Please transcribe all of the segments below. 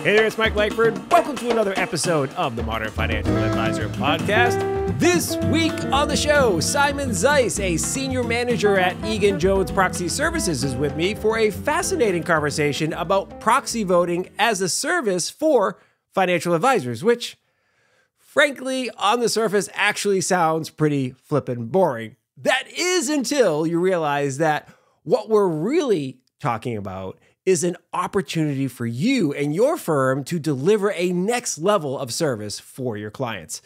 Hey there, it's Mike Langford. Welcome to another episode of the Modern Financial Advisor Podcast. This week on the show, Simon Zais, a senior manager at Egan-Jones Proxy Services, is with me for a fascinating conversation about proxy voting as a service for financial advisors, which, frankly, on the surface, actually sounds pretty flippin' boring. That is until you realize that what we're really talking about is an opportunity for you and your firm to deliver a next level of service for your clients.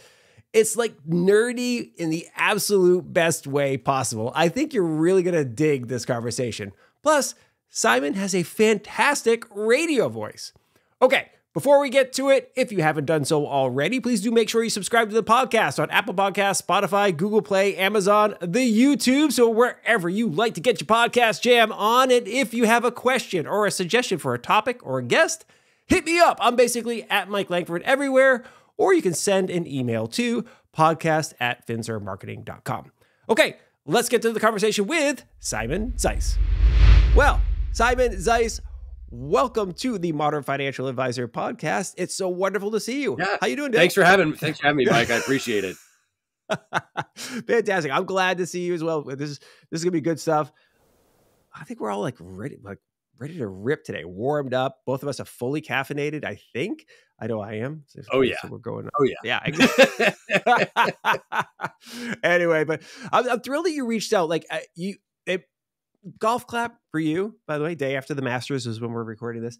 It's like nerdy in the absolute best way possible. I think you're really going to dig this conversation. Plus, Simon has a fantastic radio voice. Okay, before we get to it, if you haven't done so already, please do make sure you subscribe to the podcast on Apple Podcasts, Spotify, Google Play, Amazon, the YouTube, so wherever you like to get your podcast jam on. And if you have a question or a suggestion for a topic or a guest, hit me up. I'm basically at Mike Langford everywhere, or you can send an email to podcast@finsermarketing.com. Okay, let's get to the conversation with Simon Zais. Well, Simon Zais, welcome to the Modern Financial Advisor Podcast. It's so wonderful to see you. Yeah. How you doing, Dave? Thanks for having me, Mike. I appreciate it. Fantastic. I'm glad to see you as well. This is gonna be good stuff. I think we're all ready to rip today. Warmed up. Both of us are fully caffeinated, I think. I know I am. Oh yeah. So we're going. Oh yeah. Yeah. Exactly. Anyway, but I'm thrilled that you reached out. Golf clap for you, by the way. Day after the Masters is when we're recording this.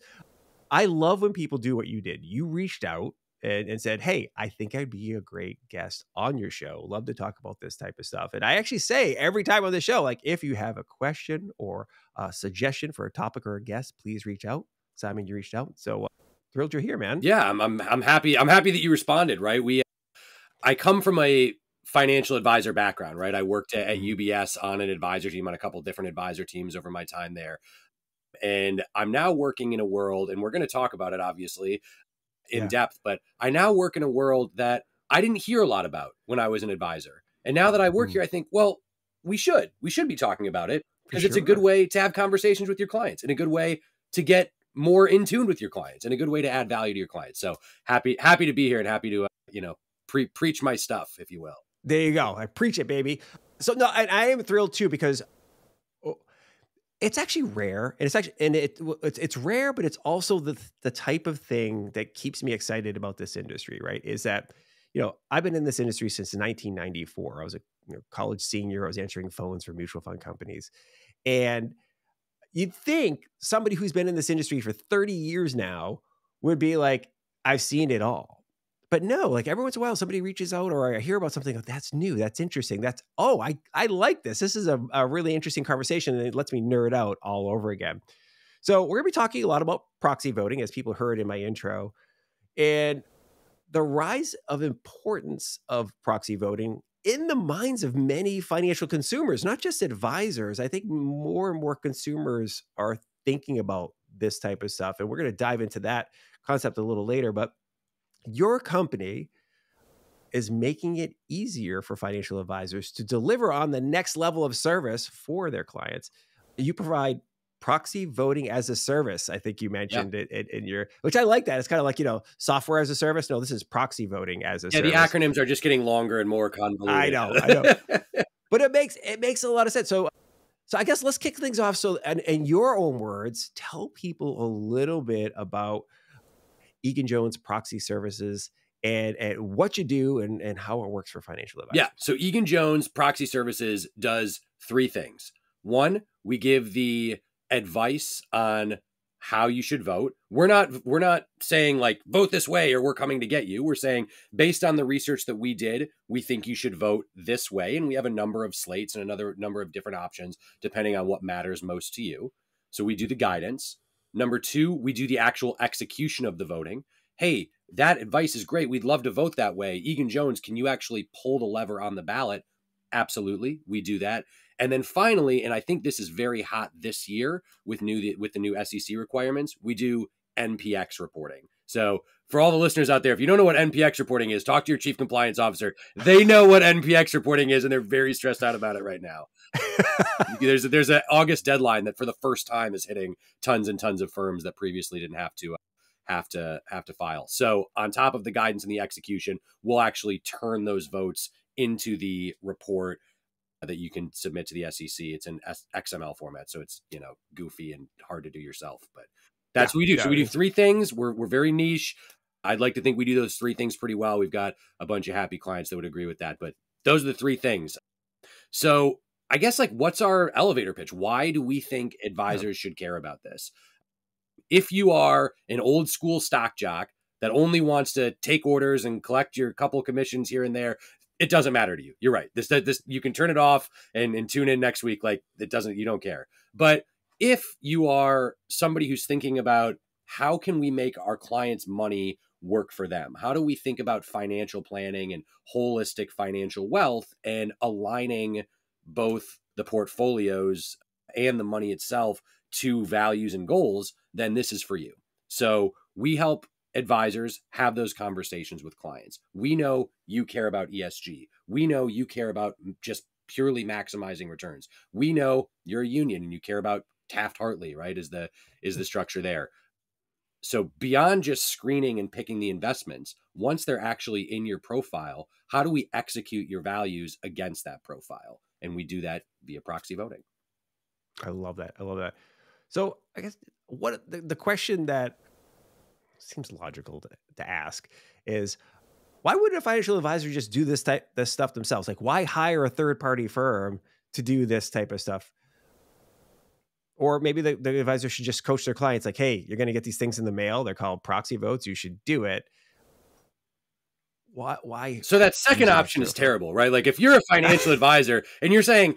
I love when people do what you did. You reached out and said, hey, I think I'd be a great guest on your show. Love to talk about this type of stuff. And I actually say every time on the show, if you have a question or a suggestion for a topic or a guest, please reach out. Simon, you reached out. So thrilled you're here, man. Yeah, I'm happy. I'm happy that you responded, right? I come from a financial advisor background, right? I worked at UBS on an advisor team, on a couple of different advisor teams over my time there. And I'm now working in a world, and we're going to talk about it obviously in depth, but I now work in a world that I didn't hear a lot about when I was an advisor. And now that I work here, I think, well, we should be talking about it because it's a good way to have conversations with your clients and a good way to get more in tune with your clients and a good way to add value to your clients. So happy to be here and happy to, preach my stuff, if you will. There you go. I preach it, baby. So no, I am thrilled too, because it's actually rare, and it's rare, but it's also the type of thing that keeps me excited about this industry, right? Is that, I've been in this industry since 1994. I was a college senior. I was answering phones for mutual fund companies. And you'd think somebody who's been in this industry for 30 years now would be like, I've seen it all. But no, every once in a while, somebody reaches out or I hear about something, that's new, that's interesting. I like this. This is a really interesting conversation, and it lets me nerd out all over again. So we're going to be talking a lot about proxy voting, as people heard in my intro, and the rise of importance of proxy voting in the minds of many financial consumers, not just advisors. I think more and more consumers are thinking about this type of stuff, and we're going to dive into that concept a little later. But your company is making it easier for financial advisors to deliver on the next level of service for their clients. You provide proxy voting as a service. I think you mentioned it in your, which I like that. It's kind of like, software as a service. No, this is proxy voting as a service. Yeah, the acronyms are just getting longer and more convoluted. I know. But it makes a lot of sense. So I guess let's kick things off. So, and in your own words, tell people a little bit about Egan-Jones Proxy Services and what you do and how it works for financial advisors. Yeah. So Egan-Jones Proxy Services does three things. One, we give the advice on how you should vote. We're not saying vote this way or we're coming to get you. We're saying based on the research that we did, we think you should vote this way. And we have a number of slates and another number of different options depending on what matters most to you. So we do the guidance. Number two, we do the actual execution of the voting. Hey, that advice is great. We'd love to vote that way. Egan-Jones, can you actually pull the lever on the ballot? Absolutely. We do that. And then finally, and I think this is very hot this year with the new SEC requirements, we do NPX reporting. So for all the listeners out there, if you don't know what NPX reporting is, talk to your chief compliance officer. They know what NPX reporting is, and they're very stressed out about it right now. There's an August deadline that for the first time is hitting tons and tons of firms that previously didn't have to have to file. So on top of the guidance and the execution, we'll actually turn those votes into the report that you can submit to the SEC. It's in XML format, so it's, goofy and hard to do yourself, but that's what we do. So we do three things. We're very niche. I'd like to think we do those three things pretty well. We've got a bunch of happy clients that would agree with that, but those are the three things. So I guess, like, what's our elevator pitch? Why do we think advisors should care about this? If you are an old school stock jock that only wants to take orders and collect your couple commissions here and there, it doesn't matter to you. You're right. This you can turn it off and tune in next week. Like, you don't care. But if you are somebody who's thinking about, how can we make our clients' money work for them? How do we think about financial planning and holistic financial wealth and aligning both the portfolios and the money itself to values and goals? Then this is for you. So we help advisors have those conversations with clients. We know you care about ESG. We know you care about just purely maximizing returns. We know you're a union and you care about Taft-Hartley, right? Is the structure there. So beyond just screening and picking the investments, once they're actually in your profile, how do we execute your values against that profile? And we do that via proxy voting. I love that. So I guess what the question that seems logical to ask is, why wouldn't a financial advisor just do this stuff themselves? Like, why hire a third-party firm to do this type of stuff? Or maybe the advisor should just coach their clients like, hey, you're going to get these things in the mail. They're called proxy votes. You should do it. Why? So that second option is terrible, right? Like, if you're a financial advisor and you're saying,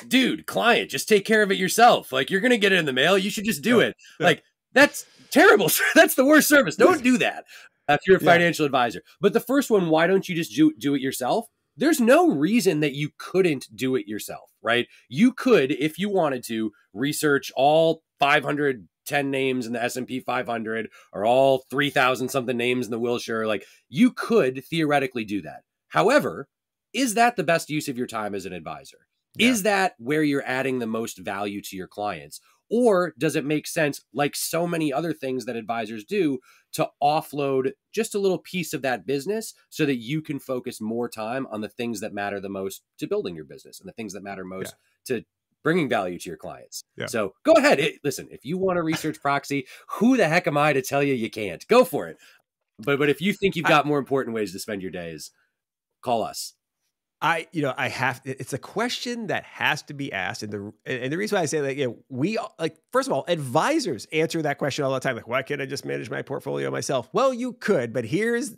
dude, client, just take care of it yourself. Like, you're going to get it in the mail. You should just do it. Like, that's terrible. That's the worst service. Don't do that if you're a financial advisor. But the first one, why don't you just do it yourself? There's no reason that you couldn't do it yourself, right? You could, if you wanted to, research all 510 names in the S&P 500 or all 3,000 something names in the Wilshire. Like, you could theoretically do that. However, is that the best use of your time as an advisor? Yeah. Is that where you're adding the most value to your clients? Or does it make sense, like so many other things that advisors do, to offload just a little piece of that business so that you can focus more time on the things that matter the most to building your business and the things that matter most to bringing value to your clients? Yeah. So go ahead. Listen, if you want to research proxy, who the heck am I to tell you can't? Go for it. But if you think you've got more important ways to spend your days, call us. It's a question that has to be asked. And the reason why I say that, first of all, advisors answer that question all the time. Like, why can't I just manage my portfolio myself? Well, you could, but here's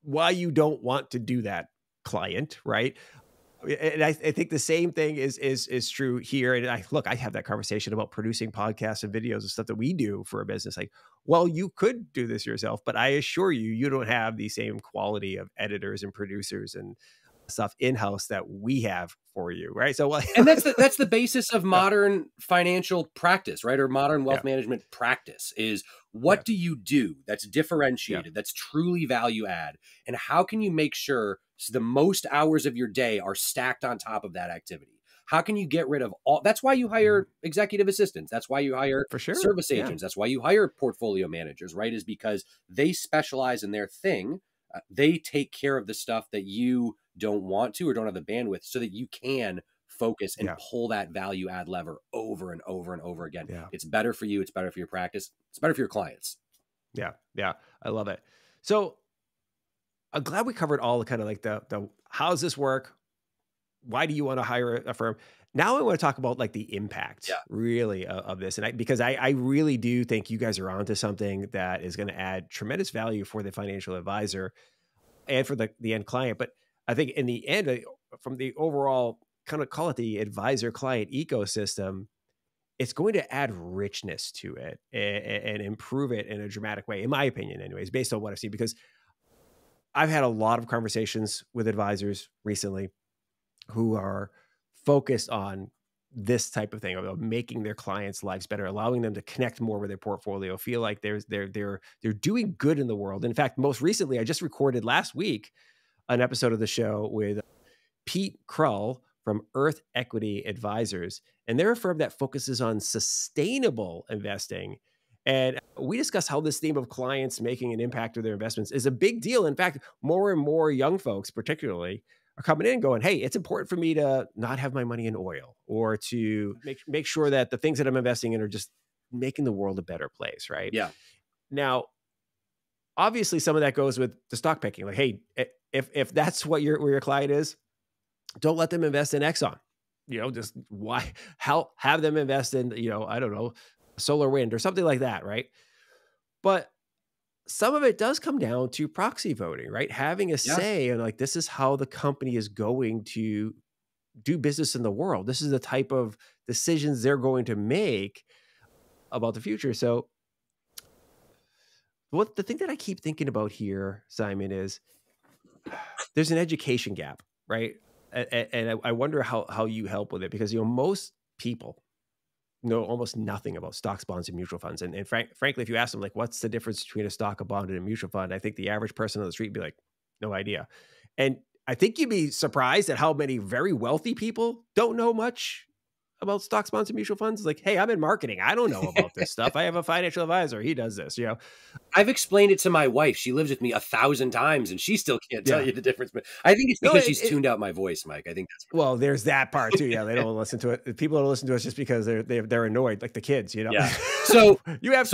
why you don't want to do that, client, right? And I think the same thing is true here. And I have that conversation about producing podcasts and videos and stuff that we do for a business. Like, well, you could do this yourself, but I assure you, you don't have the same quality of editors and producers and stuff in-house that we have for you, right? So, and that's the basis of modern financial practice, right? Or modern wealth management practice is, what do you do that's differentiated, that's truly value add, and how can you make sure the most hours of your day are stacked on top of that activity? How can you get rid of all? That's why you hire executive assistants. That's why you hire service agents. That's why you hire portfolio managers, right? Is because they specialize in their thing. They take care of the stuff that you don't want to or don't have the bandwidth, so that you can focus and pull that value add lever over and over and over again. Yeah. It's better for you. It's better for your practice. It's better for your clients. Yeah. Yeah. I love it. So I'm glad we covered all the kind of like the how does this work? Why do you want to hire a firm? Now I want to talk about like the impact really of this. And because I really do think you guys are onto something that is going to add tremendous value for the financial advisor and for the end client. But I think in the end, from the overall kind of call it the advisor client ecosystem, it's going to add richness to it and improve it in a dramatic way, in my opinion, anyways, based on what I've seen. Because I've had a lot of conversations with advisors recently who are focused on this type of thing, of making their clients' lives better, allowing them to connect more with their portfolio, feel like they're doing good in the world. In fact, most recently, I just recorded last week an episode of the show with Pete Krull from Earth Equity Advisors, and they're a firm that focuses on sustainable investing. And we discuss how this theme of clients making an impact with their investments is a big deal. In fact, more and more young folks, particularly, are coming in going, hey, it's important for me to not have my money in oil, or to make sure that the things that I'm investing in are just making the world a better place, right? Yeah. Now, obviously, some of that goes with the stock picking. Like, hey, if that's what where your client is, don't let them invest in Exxon. Just have them invest in, I don't know, solar wind or something like that, right? But some of it does come down to proxy voting, right? Having a Yeah. say in, like, this is how the company is going to do business in the world. This is the type of decisions they're going to make about the future. So the thing that I keep thinking about here, Simon, is there's an education gap, right? And I wonder how you help with it, because most people know almost nothing about stocks, bonds, and mutual funds. And frankly, if you ask them, like, what's the difference between a stock, a bond, and a mutual fund, I think the average person on the street would be like, no idea. And I think you'd be surprised at how many very wealthy people don't know much about stocks, bonds, and mutual funds. Like, hey, I'm in marketing, I don't know about this stuff. I have a financial advisor, he does this. I've explained it to my wife. She lives with me 1,000 times and she still can't tell you the difference. But I think it's because she's tuned out my voice, Mike. I think that's well, there's that part too. Yeah, they don't listen to it. People don't listen to us just because they're annoyed, like the kids. Yeah. So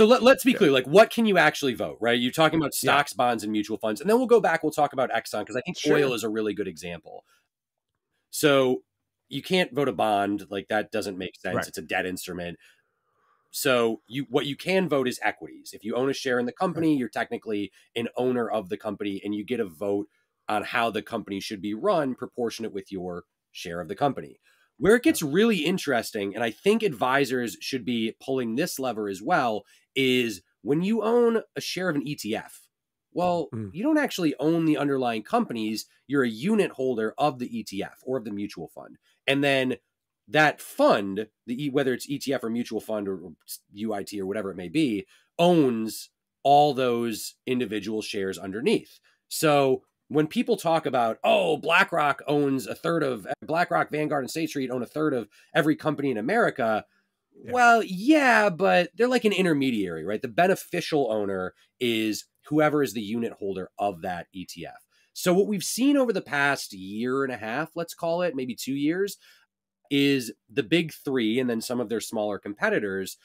let's be clear. Like, what can you actually vote? Right? You're talking about stocks, bonds, and mutual funds, and then we'll go back. We'll talk about Exxon, because I think oil is a really good example. So you can't vote a bond. Like, that doesn't make sense. Right. It's a debt instrument. So what you can vote is equities. If you own a share in the company, you're technically an owner of the company, and you get a vote on how the company should be run proportionate with your share of the company. Where it gets really interesting, and I think advisors should be pulling this lever as well, is when you own a share of an ETF. Well, you don't actually own the underlying companies. You're a unit holder of the ETF or of the mutual fund. And then that fund, whether it's ETF or mutual fund or UIT or whatever it may be, owns all those individual shares underneath. So when people talk about, BlackRock, Vanguard, and State Street own a third of every company in America. Yeah. Well, yeah, but they're like an intermediary, right? The beneficial owner is whoever is the unit holder of that ETF. So what we've seen over the past year and a half, let's call it, maybe 2 years, is the big three and then some of their smaller competitors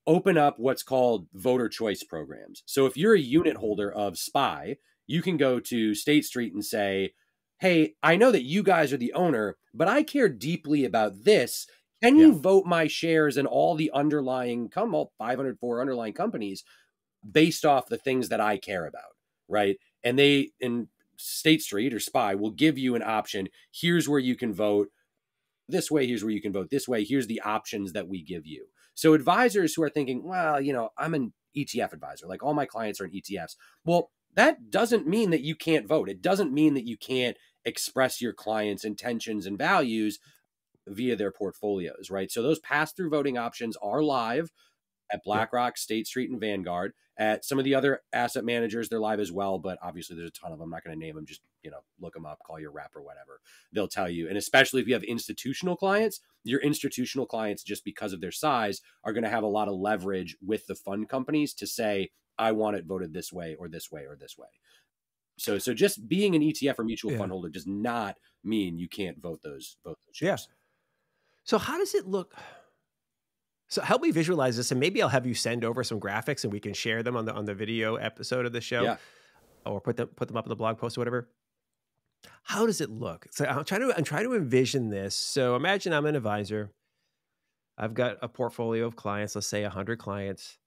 open up what's called voter choice programs. So if you're a unit holder of SPY, you can go to State Street and say, hey, I know that you guys are the owner, but I care deeply about this. Can you vote my shares in all the underlying, all 504 underlying companies based off the things that I care about, right? And in State Street or SPY will give you an option. Here's where you can vote this way. Here's where you can vote this way. Here's the options that we give you. So advisors who are thinking, well, I'm an ETF advisor, like all my clients are in ETFs. Well, that doesn't mean that you can't vote. It doesn't mean that you can't express your clients' intentions and values via their portfolios, right? So those pass-through voting options are live at BlackRock, State Street, and Vanguard. At some of the other asset managers, they're live as well, but obviously there's a ton of them. I'm not going to name them. Just, look them up, call your rep or whatever. They'll tell you. And especially if you have institutional clients, your institutional clients, just because of their size, are going to have a lot of leverage with the fund companies to say, I want it voted this way or this way or this way. So just being an ETF or mutual fund holder does not mean you can't vote those shares. Yeah. So how does it look? So help me visualize this, and maybe I'll have you send over some graphics and we can share them on the video episode of the show, or put them up in the blog post or whatever. How does it look? So I'm trying to envision this. So imagine I'm an advisor. I've got a portfolio of clients, let's say 100 clients.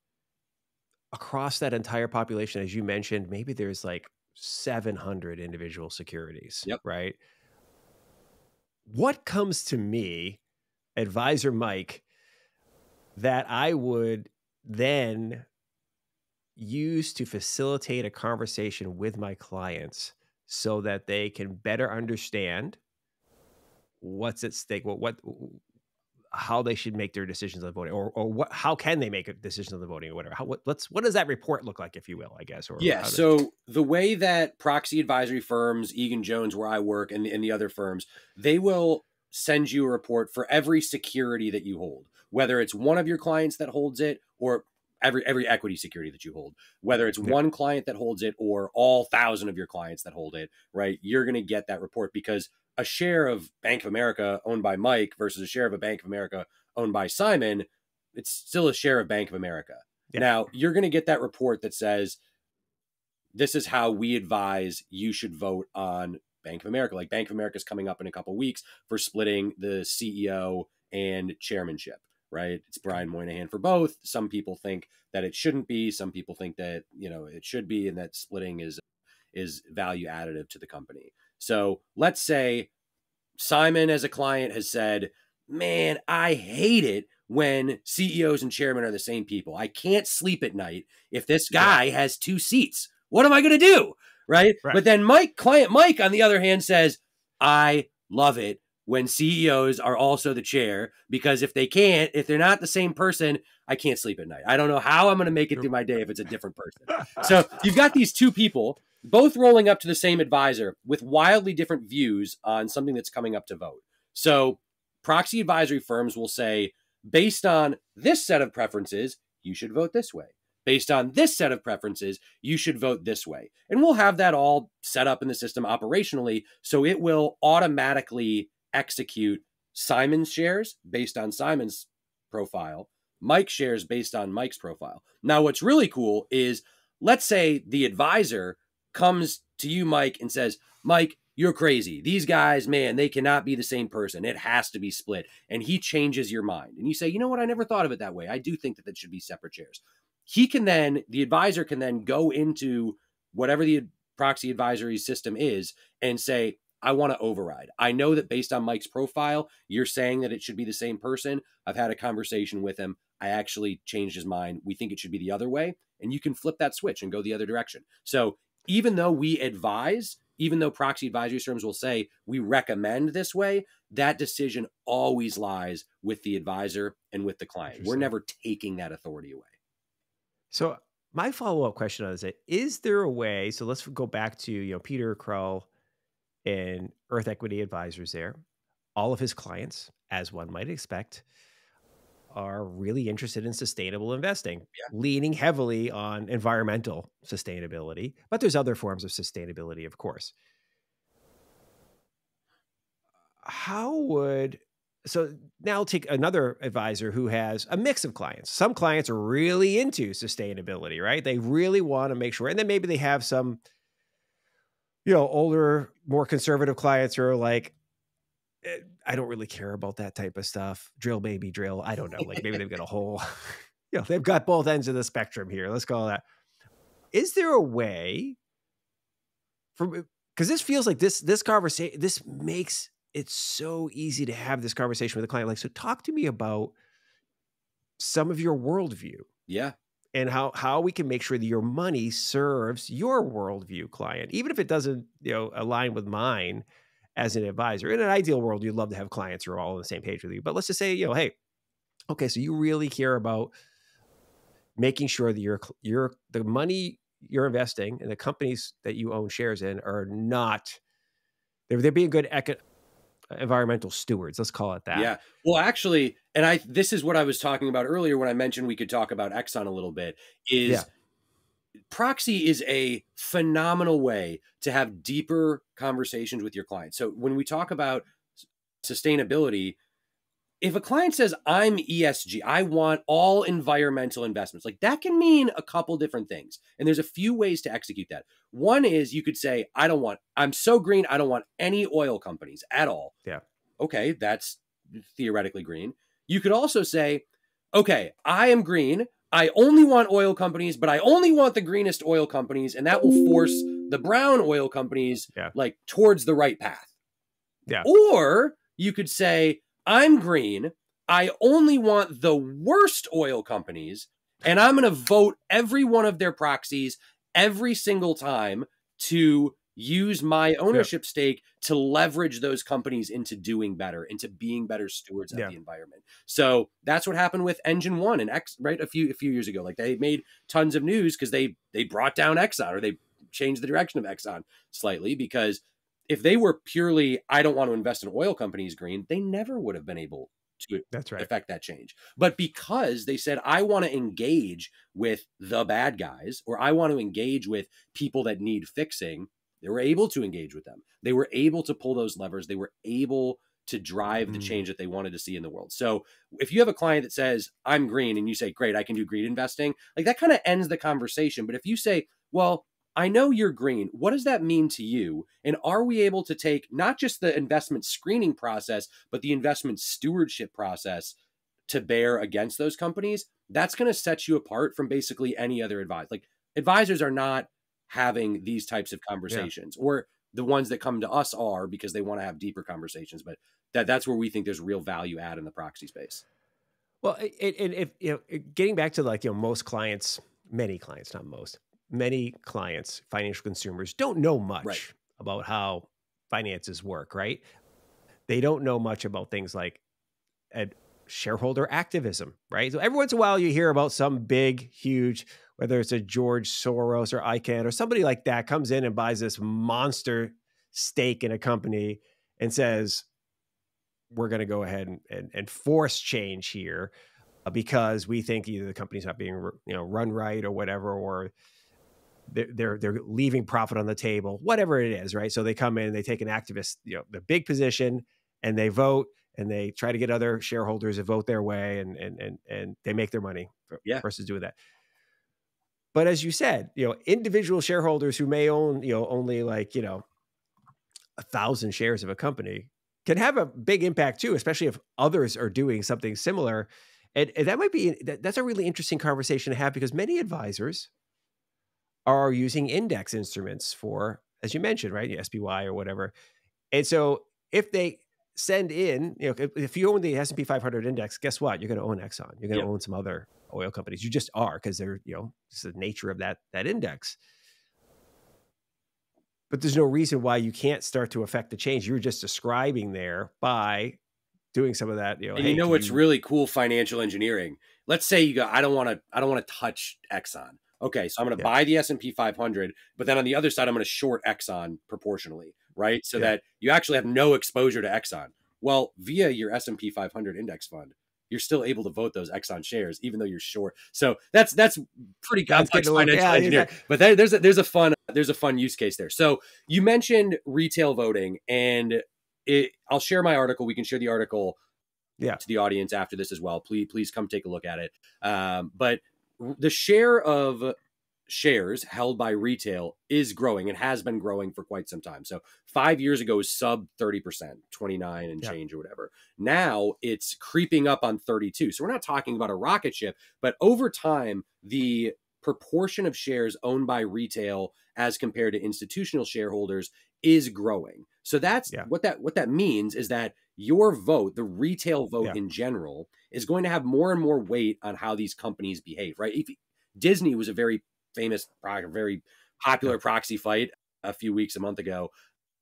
Across that entire population, as you mentioned, maybe there's like 700 individual securities, right? What comes to me, advisor Mike, that I would then use to facilitate a conversation with my clients so that they can better understand what's at stake, how they should make their decisions on voting, or how can they make a decision on the voting or whatever. What does that report look like, if you will, I guess? So the way that proxy advisory firms, Egan-Jones, where I work, and the other firms, they will send you a report for every security that you hold, whether it's one of your clients that holds it or every equity security that you hold, whether it's one client that holds it or all 1,000 of your clients that hold it, right? You're going to get that report, because a share of Bank of America owned by Mike versus a share of a Bank of America owned by Simon, it's still a share of Bank of America. Yeah. Now, you're going to get that report that says, this is how we advise you should vote on Bank of America. Like, Bank of America is coming up in a couple of weeks for splitting the CEO and chairmanship, right? It's Brian Moynihan for both. Some people think that it shouldn't be. Some people think that, it should be, and that splitting is value additive to the company. So let's say Simon as a client has said, man, I hate it when CEOs and chairmen are the same people. I can't sleep at night if this guy has 2 seats. What am I going to do? Right? But then client Mike, on the other hand, says, I love it when CEOs are also the chair, because if they're not the same person, I can't sleep at night. I don't know how I'm going to make it through my day if it's a different person. So you've got these 2 people both rolling up to the same advisor with wildly different views on something that's coming up to vote. So proxy advisory firms will say, based on this set of preferences, you should vote this way. Based on this set of preferences, you should vote this way. And we'll have that all set up in the system operationally, so it will automatically execute Simon's shares based on Simon's profile, Mike's shares based on Mike's profile. Now, what's really cool is, let's say the advisor comes to you, Mike, and says, Mike, you're crazy. These guys, man, they cannot be the same person. It has to be split. And he changes your mind. And you say, you know what? I never thought of it that way. I do think that should be separate shares. The advisor can then go into whatever the proxy advisory system is and say, I want to override. I know that based on Mike's profile, you're saying that it should be the same person. I've had a conversation with him. I actually changed his mind. We think it should be the other way. And you can flip that switch and go the other direction. So even though proxy advisory firms will say we recommend this way, that decision always lies with the advisor and with the client. We're never taking that authority away. So my follow-up question on this is there a way, so let's go back to, Peter Krell and Earth Equity Advisors there. All of his clients, as one might expect, are really interested in sustainable investing, leaning heavily on environmental sustainability, but there's other forms of sustainability, of course. So now take another advisor who has a mix of clients. Some clients are really into sustainability, right? They really want to make sure. And then maybe they have some, older, more conservative clients who are like, I don't really care about that type of stuff. Drill, baby, drill. I don't know. Like, maybe they've got a whole, they've got both ends of the spectrum here. Let's call that. Is there a way because this feels like this conversation, this makes it's so easy to have this conversation with a client. Like, so talk to me about some of your worldview. Yeah. And how we can make sure that your money serves your worldview, client, even if it doesn't, align with mine as an advisor. In an ideal world, you'd love to have clients who are all on the same page with you. But let's just say, hey, okay, so you really care about making sure that the money you're investing and the companies that you own shares in are not, they're being good environmental stewards. Let's call it that. Yeah. Well, actually, and this is what I was talking about earlier when I mentioned we could talk about Exxon a little bit, is proxy is a phenomenal way to have deeper conversations with your clients. So when we talk about sustainability, if a client says, I'm ESG, I want all environmental investments, like that can mean a couple different things. And there's a few ways to execute that. One is you could say, I'm so green, I don't want any oil companies at all. Yeah. Okay, that's theoretically green. You could also say, okay, I am green. I only want oil companies, but I only want the greenest oil companies. And that will force the brown oil companies like towards the right path. Yeah. Or you could say, I'm green. I only want the worst oil companies, and I'm going to vote every one of their proxies every single time to use my ownership stake to leverage those companies into doing better, into being better stewards of the environment. So that's what happened with Engine One and X, right? A few years ago. Like, they made tons of news because they brought down Exxon, or they changed the direction of Exxon slightly, because if they were purely, I don't want to invest in oil companies green, they never would have been able to That's right. affect that change. But because they said, I want to engage with the bad guys, or I want to engage with people that need fixing, they were able to engage with them. They were able to pull those levers. They were able to drive the change that they wanted to see in the world. So if you have a client that says, I'm green, and you say, great, I can do green investing, like that kind of ends the conversation. But if you say, well, I know you're green, what does that mean to you? And are we able to take not just the investment screening process, but the investment stewardship process to bear against those companies? That's going to set you apart from basically any other advisor. Like, advisors are not having these types of conversations, or the ones that come to us are, because they want to have deeper conversations. But that's where we think there's real value add in the proxy space. Well, if getting back to like, most clients, many clients, not most, many clients, financial consumers don't know much about how finances work, right? They don't know much about things like shareholder activism, right? So every once in a while you hear about some big, huge, whether it's a George Soros or ICANN or somebody like that comes in and buys this monster stake in a company and says, we're going to go ahead and force change here because we think either the company's not being run right or whatever, or they're leaving profit on the table, whatever it is, right? So they come in and they take an activist, the big position, and they vote and they try to get other shareholders to vote their way, and they make their money versus doing that. But as you said, individual shareholders who may own, only like, 1,000 shares of a company can have a big impact too, especially if others are doing something similar. And that might be, that's a really interesting conversation to have, because many advisors are using index instruments for, as you mentioned, right? SPY or whatever. And so if they send in, if you own the S&P 500 index, guess what? You're going to own Exxon. You're going to own some other oil companies. You just are, because they're, it's the nature of that index. But there's no reason why you can't start to affect the change you were just describing there by doing some of that. And what's really cool financial engineering? Let's say you go, I don't want to touch Exxon. Okay, so I'm going to buy the S&P 500, but then on the other side, I'm going to short Exxon proportionally, right? So that you actually have no exposure to Exxon. Well, via your S&P 500 index fund, you're still able to vote those Exxon shares, even though you're short. So that's pretty complex financial engineering. But there's a fun use case there. So you mentioned retail voting, and I'll share my article. We can share the article to the audience after this as well. Please come take a look at it. But the share of shares held by retail is growing and has been growing for quite some time. So 5 years ago, it was sub 30%, 29 and change or whatever. Now it's creeping up on 32. So we're not talking about a rocket ship, but over time, the proportion of shares owned by retail as compared to institutional shareholders is growing. So that's what that means is that your vote, the retail vote in general, is going to have more and more weight on how these companies behave, right? Disney was a very famous, very popular proxy fight a month ago,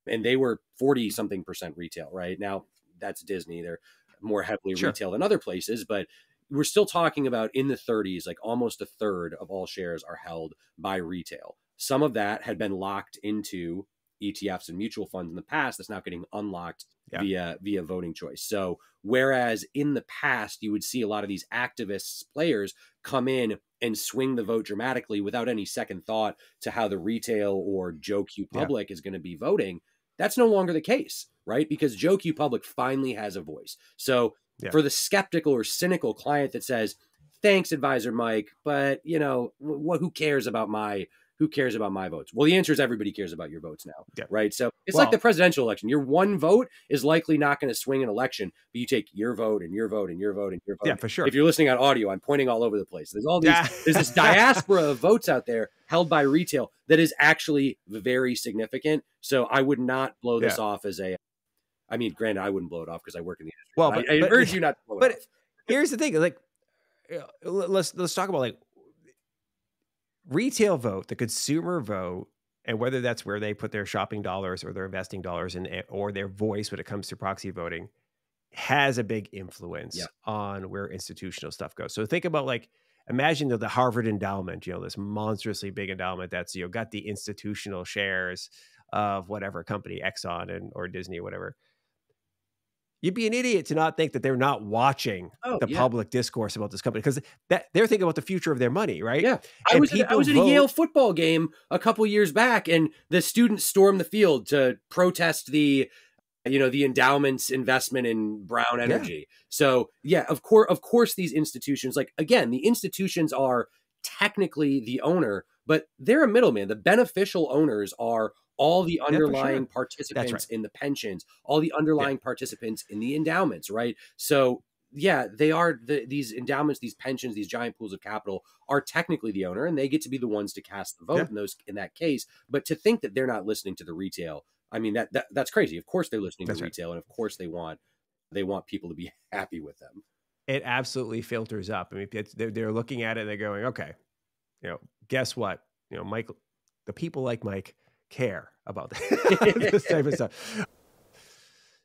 and they were 40-something% retail, right? Now that's Disney. They're more heavily retail than other places, but we're still talking about in the 30s, like almost a third of all shares are held by retail. Some of that had been locked into ETFs and mutual funds in the past. That's now getting unlocked via voting choice. So whereas in the past, you would see a lot of these activist players come in and swing the vote dramatically without any second thought to how the retail or Joe Q public is going to be voting. That's no longer the case, right? Because Joe Q public finally has a voice. So for the skeptical or cynical client that says, thanks, Advisor Mike, but who cares about my votes? Well, the answer is everybody cares about your votes now, right? So it's like the presidential election. Your one vote is likely not going to swing an election, but you take your vote and your vote and your vote and your vote. Yeah, for sure. If you're listening on audio, I'm pointing all over the place. There's all these, there's this diaspora of votes out there held by retail that is actually very significant. So I would not blow this off as granted, I wouldn't blow it off because I work in the industry. Well, I urge you not to blow it off. Here's the thing, like, let's talk about like retail vote, the consumer vote, and whether that's where they put their shopping dollars or their investing dollars or their voice when it comes to proxy voting has a big influence on where institutional stuff goes. So think about like, imagine the Harvard endowment, this monstrously big endowment that's, got the institutional shares of whatever company, Exxon or Disney or whatever. You'd be an idiot to not think that they're not watching Oh, the yeah. public discourse about this company, because that they're thinking about the future of their money, right? Yeah. I And was people at a Yale football game a couple years back, and the students stormed the field to protest the endowment's investment in brown energy. So yeah, of course these institutions, like, again, the institutions are technically the owner, but they're a middleman. The beneficial owners are all the underlying participants in the pensions, all the underlying participants in the endowments, right? So yeah, they are these endowments, these pensions, these giant pools of capital are technically the owner, and they get to be the ones to cast the vote in that case. But to think that they're not listening to the retail, I mean, that's crazy. Of course they're listening to retail, and of course they want people to be happy with them. It absolutely filters up. I mean, they're looking at it and they're going, okay, guess what? Mike, the people like Mike care about this type of stuff.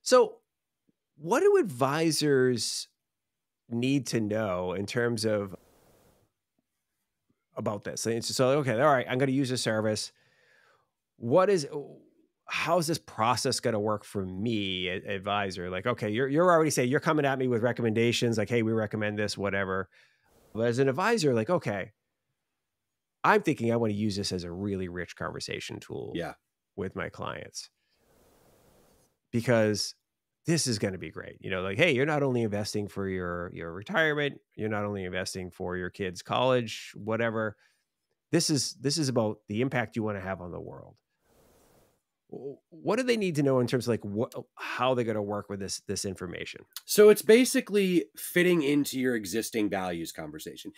So what do advisors need to know in terms of about this? So, okay, all right, I'm going to use a service. How's this process going to work for me, advisor? Like, okay, you're already saying you're coming at me with recommendations, like, hey, we recommend this, whatever. But as an advisor, like, okay, I'm thinking I want to use this as a really rich conversation tool with my clients, because this is going to be great. Like, hey, you're not only investing for your retirement, you're not only investing for your kids' college, whatever. This is about the impact you want to have on the world. What do they need to know in terms of how they're going to work with this information? So it's basically fitting into your existing values conversation.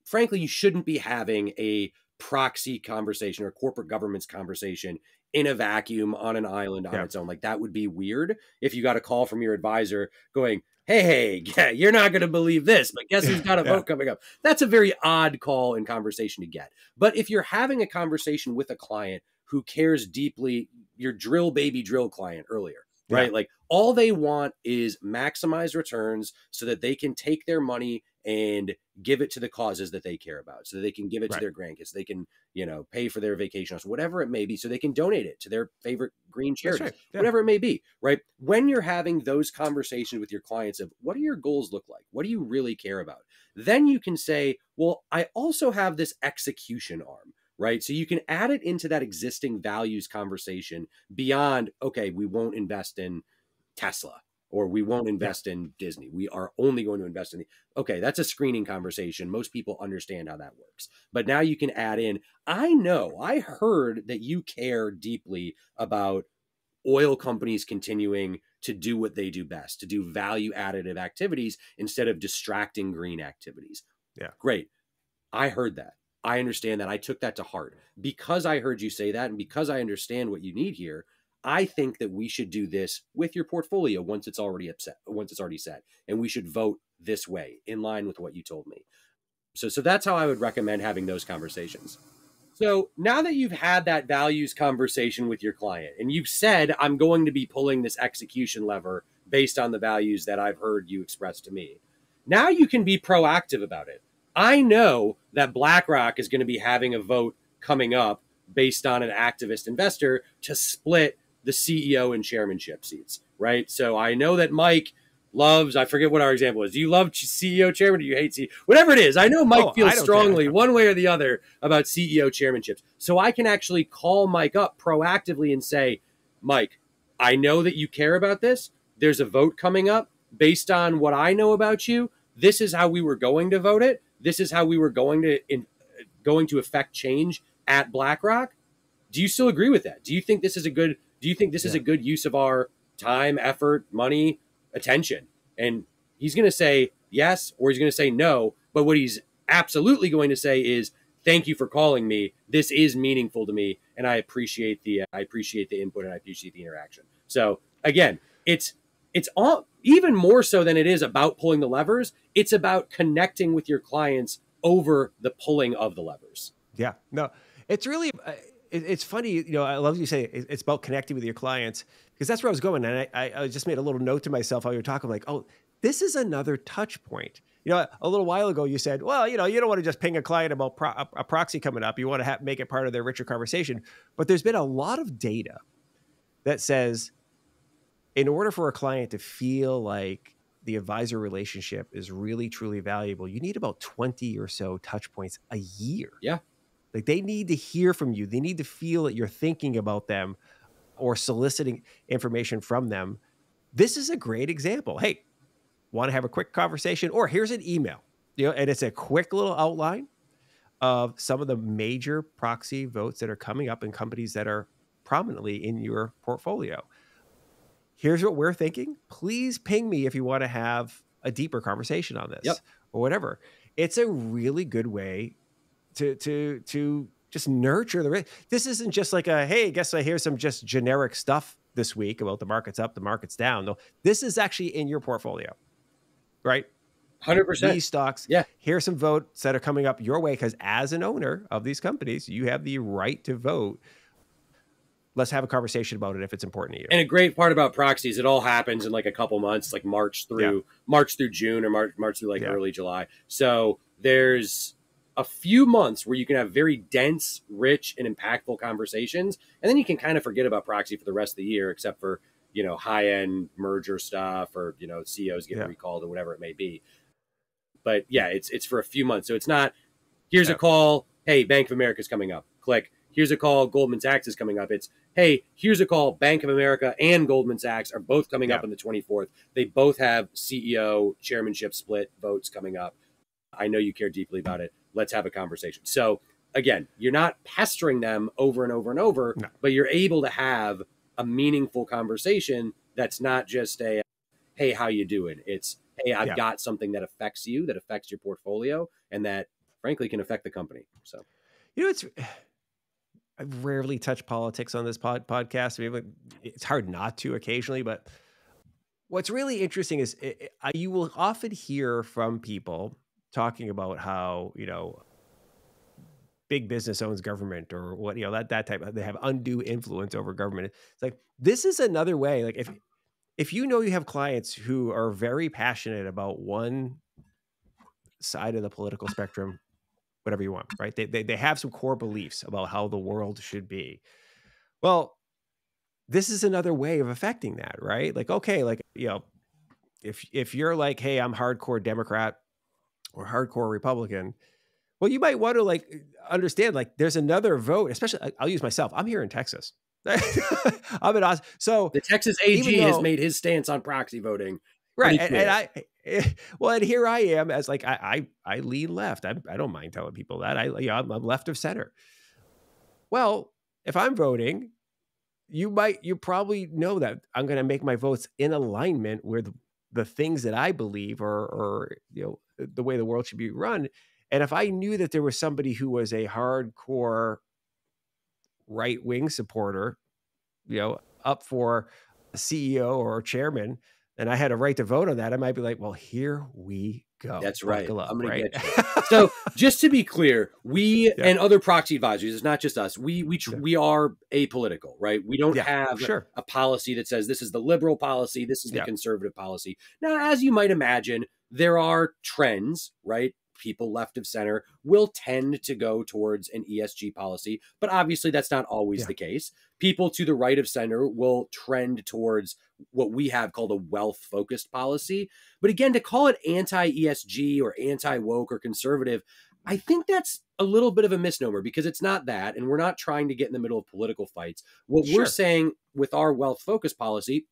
Frankly, you shouldn't be having a proxy conversation or corporate governance conversation in a vacuum on an island on its own. Like, that would be weird if you got a call from your advisor going, hey, you're not going to believe this, but guess who's got a vote coming up? That's a very odd call and conversation to get. But if you're having a conversation with a client who cares deeply, your drill client earlier, right? Like, all they want is maximize returns so that they can take their money and give it to the causes that they care about, so that they can give it to their grandkids, so they can, pay for their vacation house, whatever it may be, so they can donate it to their favorite green charities, whatever it may be, right? When you're having those conversations with your clients of what do your goals look like? What do you really care about? Then you can say, well, I also have this execution arm, right? So you can add it into that existing values conversation beyond, okay, we won't invest in Tesla, or we won't invest in Disney. We are only going to invest in okay, that's a screening conversation. Most people understand how that works. But now you can add in, I heard that you care deeply about oil companies continuing to do what they do best, to do value additive activities instead of distracting green activities. Yeah. Great. I heard that. I understand that. I took that to heart. Because I heard you say that, and because I understand what you need here, I think that we should do this with your portfolio once it's already set, and we should vote this way in line with what you told me. So that's how I would recommend having those conversations. So now that you've had that values conversation with your client and you've said, I'm going to be pulling this execution lever based on the values that I've heard you express to me, now you can be proactive about it. I know that BlackRock is going to be having a vote coming up based on an activist investor to split the CEO and chairmanship seats, right? So I know that Mike loves, I forget what our example is. Do you love CEO chairman? Do you hate CEO? Whatever it is, I know Mike feels strongly one way or the other about CEO chairmanships. So I can actually call Mike up proactively and say, Mike, I know that you care about this. There's a vote coming up based on what I know about you. This is how we were going to vote it. This is how we were going to affect change at BlackRock. Do you still agree with that? Do you think this is a good use of our time, effort, money, attention? And he's going to say yes, or he's going to say no. But what he's absolutely going to say is, thank you for calling me. This is meaningful to me, and I appreciate the input, and I appreciate the interaction. So again, it's all, even more so than it is about pulling the levers. It's about connecting with your clients over the pulling of the levers. Yeah, no, it's really, it's funny. I love you say it's about connecting with your clients, because that's where I was going. And I just made a little note to myself while you were talking, like, oh, this is another touch point. A little while ago you said, well, you don't want to just ping a client about a proxy coming up. You want to make it part of their richer conversation. But there's been a lot of data that says in order for a client to feel like the advisor relationship is really, truly valuable, you need about 20 or so touch points a year. Yeah. Like they need to hear from you. They need to feel that you're thinking about them or soliciting information from them. This is a great example. Hey, want to have a quick conversation? Or here's an email, and it's a quick little outline of some of the major proxy votes that are coming up in companies that are prominently in your portfolio. Here's what we're thinking. Please ping me if you want to have a deeper conversation on this Yep. or whatever. It's a really good way to just nurture this isn't just like a, hey, guess I hear some just generic stuff this week about the market's up, the market's down. No, this is actually in your portfolio, right? 100%. These stocks, Yeah. here's some votes that are coming up your way because as an owner of these companies, you have the right to vote. Let's have a conversation about it if it's important to you. And a great part about proxies, it all happens in like a couple months, like March through June or March through like early July. So there's a few months where you can have very dense, rich, and impactful conversations. And then you can kind of forget about proxy for the rest of the year, except for, high-end merger stuff or, CEOs getting recalled or whatever it may be. But yeah, it's for a few months. So it's not, here's a call, hey, Bank of America is coming up. Click. Here's a call, Goldman Sachs is coming up. It's, hey, here's a call, Bank of America and Goldman Sachs are both coming up on the 24th. They both have CEO chairmanship split votes coming up. I know you care deeply about it. Let's have a conversation. So again, you're not pestering them over and over and over, but you're able to have a meaningful conversation that's not just a, hey, how you doing? It's, hey, I've got something that affects you, that affects your portfolio, and that frankly can affect the company. So, I rarely touch politics on this podcast. I mean, it's hard not to occasionally, but what's really interesting is you will often hear from people talking about how, big business owns government or what, that type of, they have undue influence over government. It's like, this is another way. Like if you have clients who are very passionate about one side of the political spectrum, whatever you want, right? They have some core beliefs about how the world should be. Well, this is another way of affecting that, right? Like, okay, like, if you're like, hey, I'm hardcore Democrat or hardcore Republican, well, you might want to like understand, like, there's another vote, especially I'll use myself. I'm here in Texas. I'm in Austin. So the Texas AG has made his stance on proxy voting. Right. And here I am as like, I lean left. I don't mind telling people that I'm left of center. Well, if I'm voting, you probably know that I'm going to make my votes in alignment with the things that I believe or the way the world should be run. And if I knew that there was somebody who was a hardcore right-wing supporter, up for a CEO or chairman, and I had a right to vote on that, I might be like, well, here we go. That's right. Up, I'm going right? to get you. So just to be clear, we and other proxy advisors, it's not just us. We are apolitical, right? We don't have a policy that says this is the liberal policy, this is the conservative policy. Now, as you might imagine, there are trends, right? People left of center will tend to go towards an ESG policy, but obviously that's not always the case. People to the right of center will trend towards what we have called a wealth-focused policy. But again, to call it anti-ESG or anti-woke or conservative, I think that's a little bit of a misnomer because it's not that, and we're not trying to get in the middle of political fights. What we're saying with our wealth-focused policy,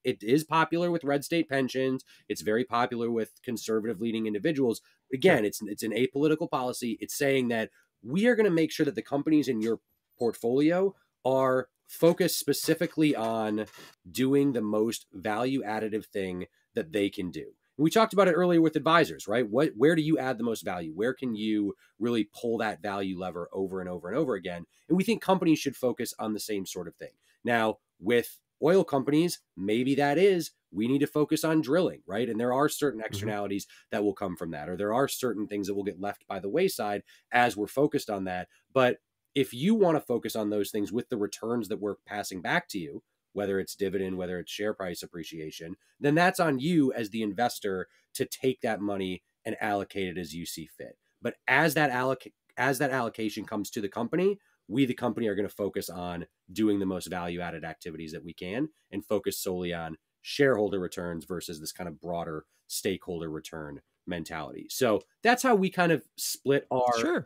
it is popular with red state pensions, it's very popular with conservative leading individuals. Again, it's an apolitical policy. It's saying that we are going to make sure that the companies in your portfolio are focused specifically on doing the most value additive thing that they can do. We talked about it earlier with advisors, right? Where do you add the most value? Where can you really pull that value lever over and over and over again? And we think companies should focus on the same sort of thing. Now, with oil companies, maybe that is, we need to focus on drilling, right? And there are certain externalities that will come from that, or there are certain things that will get left by the wayside as we're focused on that. But if you want to focus on those things with the returns that we're passing back to you, whether it's dividend, whether it's share price appreciation, then that's on you as the investor to take that money and allocate it as you see fit. But as that allocation comes to the company, we, the company, are going to focus on doing the most value-added activities that we can and focus solely on shareholder returns versus this kind of broader stakeholder return mentality. So that's how we kind of split our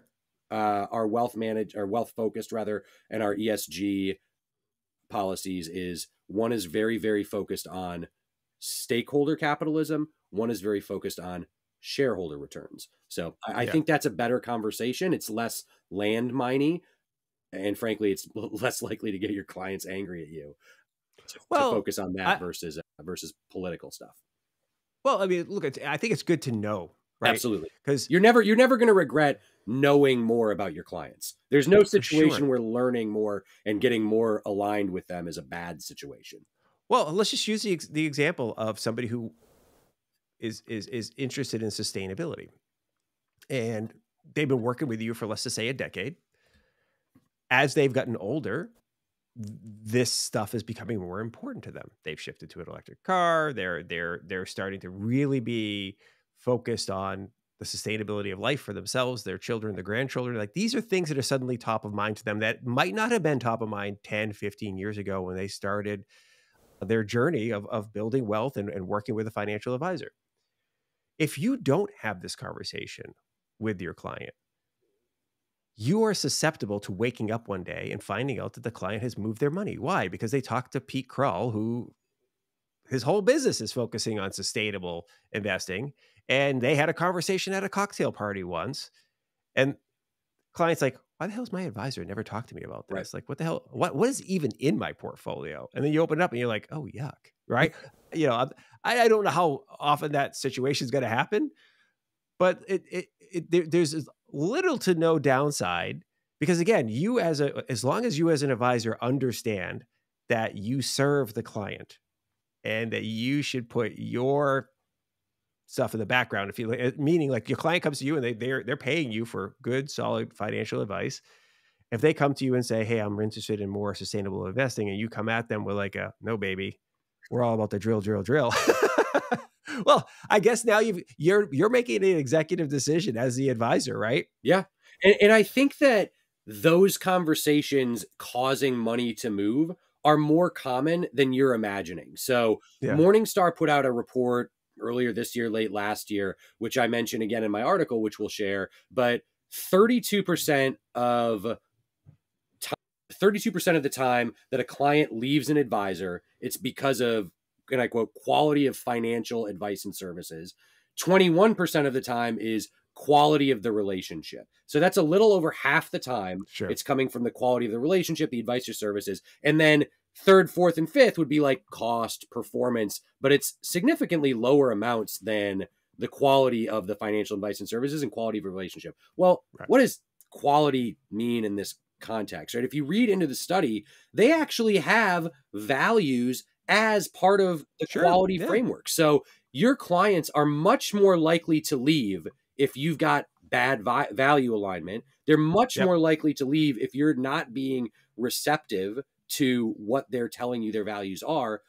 wealth focused rather, and our ESG policies. Is one is very, very focused on stakeholder capitalism. One is very focused on shareholder returns. So I think that's a better conversation. It's less landminey, and frankly, it's less likely to get your clients angry at you to focus on that versus political stuff. Well, I mean, look, I think it's good to know, right? Absolutely, because you're never going to regret knowing more about your clients. There's no situation where learning more and getting more aligned with them is a bad situation. Well, let's just use the example of somebody who is interested in sustainability, and they've been working with you for, let's just say, a decade. As they've gotten older, this stuff is becoming more important to them. They've shifted to an electric car. They're starting to really be focused on the sustainability of life for themselves, their children, their grandchildren. Like, these are things that are suddenly top of mind to them that might not have been top of mind 10, 15 years ago when they started their journey of building wealth and working with a financial advisor. If you don't have this conversation with your client, you are susceptible to waking up one day and finding out that the client has moved their money. Why? Because they talked to Pete Krull, who his whole business is focusing on sustainable investing. And they had a conversation at a cocktail party once. And client's like, why the hell is my advisor never talked to me about this? Right. Like, what the hell? What is even in my portfolio? And then you open it up and you're like, oh, yuck. Right. I don't know how often that situation is going to happen, but there's little to no downside, because again, as long as you as an advisor understand that you serve the client and that you should put your stuff in the background, if you, meaning like your client comes to you and they're paying you for good, solid financial advice. If they come to you and say, hey, I'm interested in more sustainable investing, and you come at them with like no, baby, we're all about the drill. Well, I guess now you're making an executive decision as the advisor, right? Yeah. And I think that those conversations causing money to move are more common than you're imagining. So Morningstar put out a report earlier this year, late last year, which I mentioned again in my article, which we'll share, but 32% of the time that a client leaves an advisor, it's because of, and I quote, quality of financial advice and services. 21% of the time is quality of the relationship. So that's a little over half the time. It's coming from the quality of the relationship, the advice or services. And then third, fourth, and fifth would be like cost, performance, but it's significantly lower amounts than the quality of the financial advice and services and quality of a relationship. Well, what does quality mean in this context, right? If you read into the study, they actually have values as part of the quality framework. So your clients are much more likely to leave if you've got bad value alignment. They're much more likely to leave if you're not being receptive to what they're telling you their values are.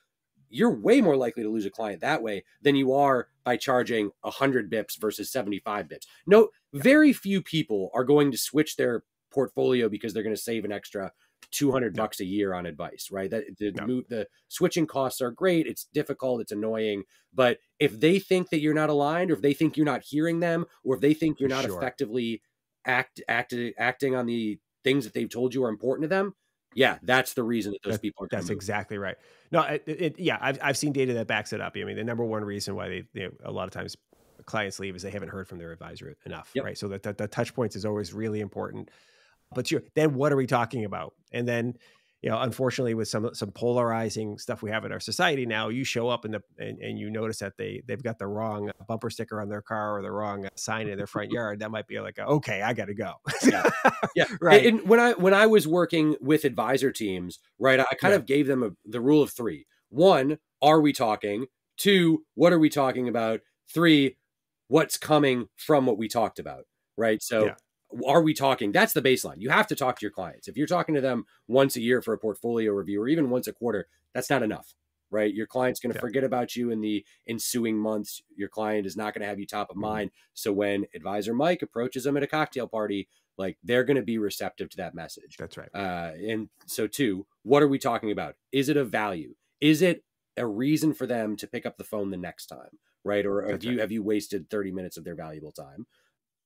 You're way more likely to lose a client that way than you are by charging 100 bips versus 75 bips. No, very few people are going to switch their portfolio because they're going to save an extra $200 a year on advice, right? The switching costs are great. It's difficult. It's annoying. But if they think that you're not aligned, or if they think you're not hearing them, or if they think you're not effectively acting on the things that they've told you are important to them, that's the reason that those people are going to move. Exactly right. No, I've seen data that backs it up. I mean, the number one reason why they a lot of times clients leave is they haven't heard from their advisor enough, right? So that the touch points is always really important. But then what are we talking about? And then, unfortunately, with some polarizing stuff we have in our society now, you show up and you notice that they've got the wrong bumper sticker on their car or the wrong sign in their front yard. That might be like, okay, I got to go. Right. And when I was working with advisor teams, right, I kind of gave them the rule of three. 1, are we talking? 2, what are we talking about? 3, what's coming from what we talked about, right? So. Are we talking? That's the baseline. You have to talk to your clients. If you're talking to them once a year for a portfolio review, or even once a quarter, that's not enough, right? Your client's going to forget about you in the ensuing months. Your client is not going to have you top of mind. So when advisor Mike approaches them at a cocktail party, like they're going to be receptive to that message. That's right. And so 2, what are we talking about? Is it a value? Is it a reason for them to pick up the phone the next time, right? Or have you wasted 30 minutes of their valuable time?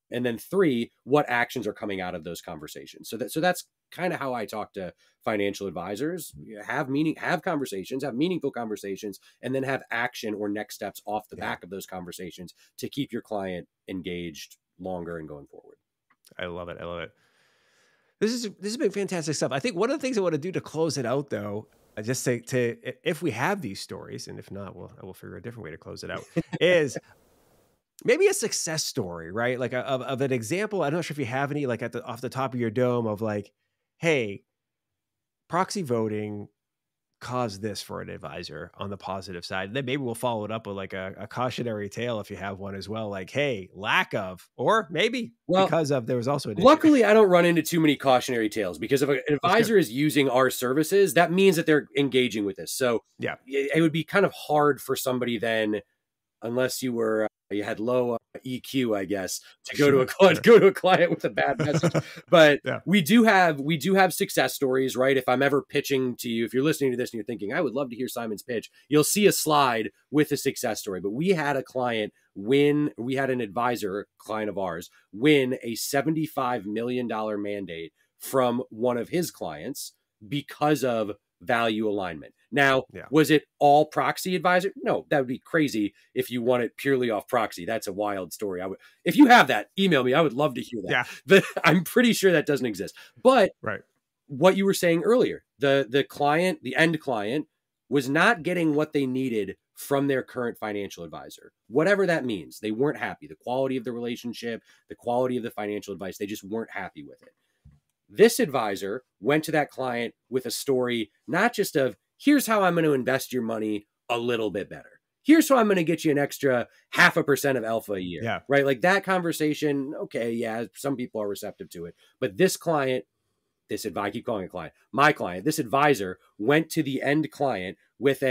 And then 3, what actions are coming out of those conversations? So that's kind of how I talk to financial advisors. Have conversations, have meaningful conversations, and then have action or next steps off the back of those conversations to keep your client engaged longer and going forward. I love it. I love it. This has been fantastic stuff. I think one of the things I want to do to close it out, though, I just say if we have these stories, and if not, I will figure a different way to close it out, is maybe a success story, right? Like of an example. I'm not sure if you have any, like off the top of your dome of like, hey, proxy voting caused this for an advisor on the positive side. Then maybe we'll follow it up with like a cautionary tale if you have one as well. Like, hey, lack of, or maybe because of, there was also an luckily issue. I don't run into too many cautionary tales, because if an advisor is using our services, that means that they're engaging with this. So it would be kind of hard for somebody then, unless you had low EQ, I guess, to go to a client with a bad message. But we do have success stories, right? If I'm ever pitching to you, if you're listening to this and you're thinking, I would love to hear Simon's pitch, you'll see a slide with a success story. But we had an advisor, a client of ours, win a $75 million mandate from one of his clients because of value alignment. Now, was it all proxy advisor? No, that would be crazy if you won it purely off proxy. That's a wild story. If you have that, email me. I would love to hear that. But I'm pretty sure that doesn't exist. But what you were saying earlier, the end client was not getting what they needed from their current financial advisor. Whatever that means, they weren't happy. The quality of the relationship, the quality of the financial advice, they just weren't happy with it. This advisor went to that client with a story, not just of, here's how I'm going to invest your money a little bit better. Here's how I'm going to get you an extra 0.5% of alpha a year, right? Like that conversation. Okay. Some people are receptive to it, but this client, I keep calling it client, my client, this advisor went to the end client with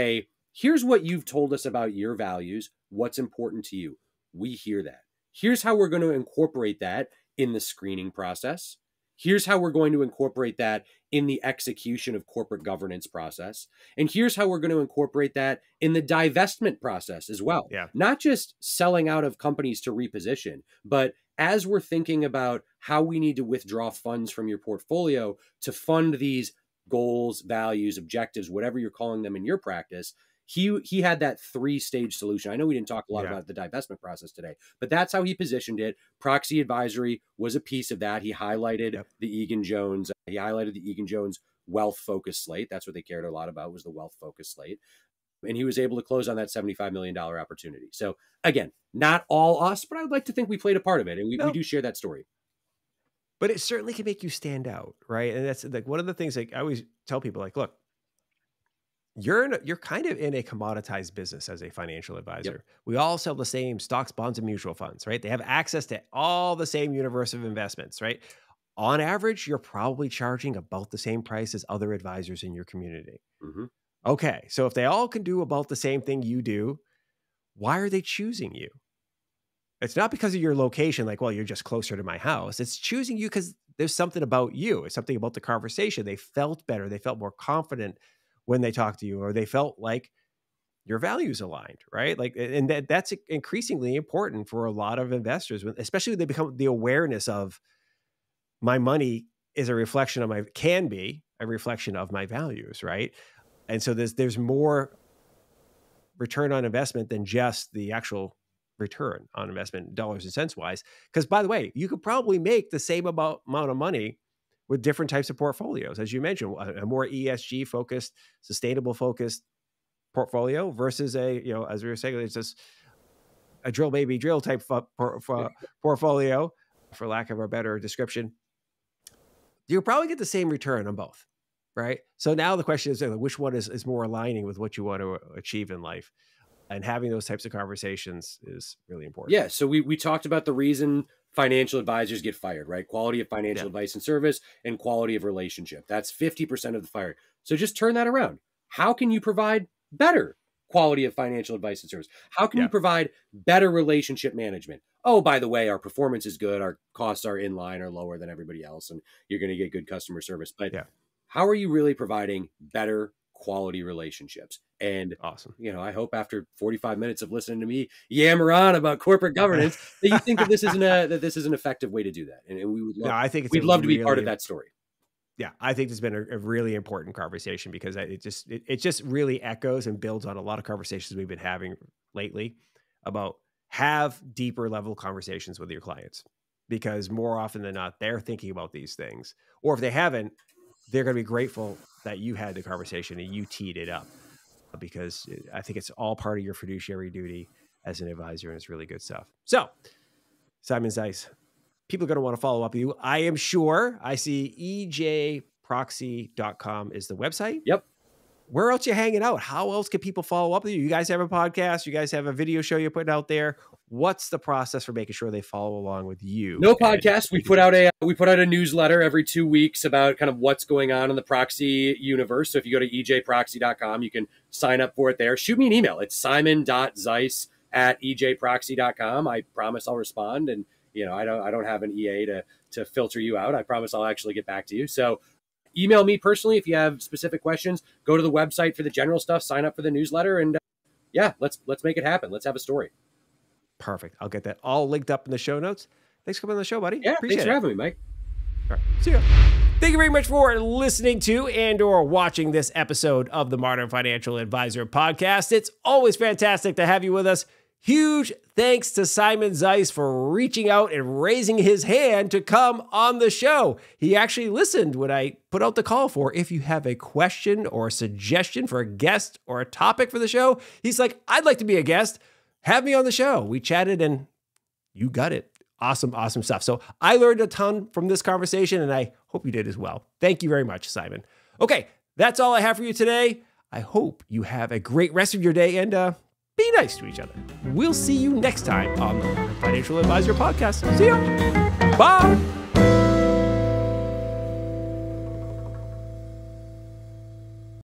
here's what you've told us about your values. What's important to you. We hear that. Here's how we're going to incorporate that in the screening process. Here's how we're going to incorporate that in the execution of corporate governance process. And here's how we're going to incorporate that in the divestment process as well. Not just selling out of companies to reposition, but as we're thinking about how we need to withdraw funds from your portfolio to fund these goals, values, objectives, whatever you're calling them in your practice, he had that 3-stage solution. I know we didn't talk a lot about the divestment process today, but that's how he positioned it. Proxy advisory was a piece of that. He highlighted the Egan-Jones. He highlighted the Egan-Jones wealth focused slate. That's what they cared a lot about, was the wealth focused slate. And he was able to close on that $75 million opportunity. So again, not all us, but I would like to think we played a part of it. And we do share that story. But it certainly can make you stand out, right? And that's like one of the things like I always tell people, like, look, you're kind of in a commoditized business as a financial advisor. We all sell the same stocks, bonds, and mutual funds, right? They have access to all the same universe of investments, right? On average, you're probably charging about the same price as other advisors in your community. Okay, so if they all can do about the same thing you do, why are they choosing you? It's not because of your location, like, well, you're just closer to my house. It's choosing you because there's something about you. It's something about the conversation. They felt better. They felt more confident when they talk to you, or they felt like your values aligned, right? Like, and that's increasingly important for a lot of investors, especially when they become the awareness of my money is a reflection of can be a reflection of my values, right? And so there's more return on investment than just the actual return on investment, dollars and cents wise. Because by the way, you could probably make the same amount of money with different types of portfolios. As you mentioned, a more ESG focused, sustainable focused portfolio versus as we were saying, it's just a drill baby drill type portfolio, for lack of a better description. You'll probably get the same return on both, right? So now the question is, which one is more aligning with what you want to achieve in life? And having those types of conversations is really important. Yeah. So we talked about the reason financial advisors get fired, right? Quality of financial advice and service and quality of relationship. That's 50% of the fire. So just turn that around. How can you provide better quality of financial advice and service? How can Yeah. we provide better relationship management? Oh, by the way, our performance is good. Our costs are in line or lower than everybody else, and you're going to get good customer service. But Yeah. how are you really providing better quality relationships? And, Awesome. I hope after 45 minutes of listening to me yammer on about corporate governance that you think that this is an effective way to do that. And we would love, No, I think we'd love to be part of that story. Yeah, I think it's been a really important conversation because it just really echoes and builds on a lot of conversations we've been having lately about have deeper level conversations with your clients, because more often than not, they're thinking about these things. Or if they haven't, they're going to be grateful that you had the conversation and you teed it up, because I think it's all part of your fiduciary duty as an advisor, and it's really good stuff. So, Simon Zais, people are going to want to follow up with you, I am sure. I see ejproxy.com is the website. Yep. Where else are you hanging out? How else can people follow up with you? You guys have a podcast. You guys have a video show you're putting out there. What's the process for making sure they follow along with you? No podcast. We put out a newsletter every 2 weeks about kind of what's going on in the proxy universe. So if you go to ejproxy.com, you can sign up for it there. Shoot me an email. It's simon.zais@ejproxy.com. I promise I'll respond. And I don't have an EA to filter you out. I promise I'll actually get back to you. So email me personally if you have specific questions. Go to the website for the general stuff. Sign up for the newsletter, and let's make it happen. Let's have a story. Perfect. I'll get that all linked up in the show notes. Thanks for coming on the show, buddy. Yeah, Appreciate thanks for having me, Mike. All right, see ya. Thank you very much for listening to and/or watching this episode of the Modern Financial Advisor Podcast. It's always fantastic to have you with us. Huge thanks to Simon Zais for reaching out and raising his hand to come on the show. He actually listened when I put out the call for if you have a question or a suggestion for a guest or a topic for the show. He's like, I'd like to be a guest. Have me on the show. We chatted and you got it. Awesome, awesome stuff. So I learned a ton from this conversation, and I hope you did as well. Thank you very much, Simon. Okay, that's all I have for you today. I hope you have a great rest of your day, and be nice to each other. We'll see you next time on the Financial Advisor Podcast. See ya. Bye.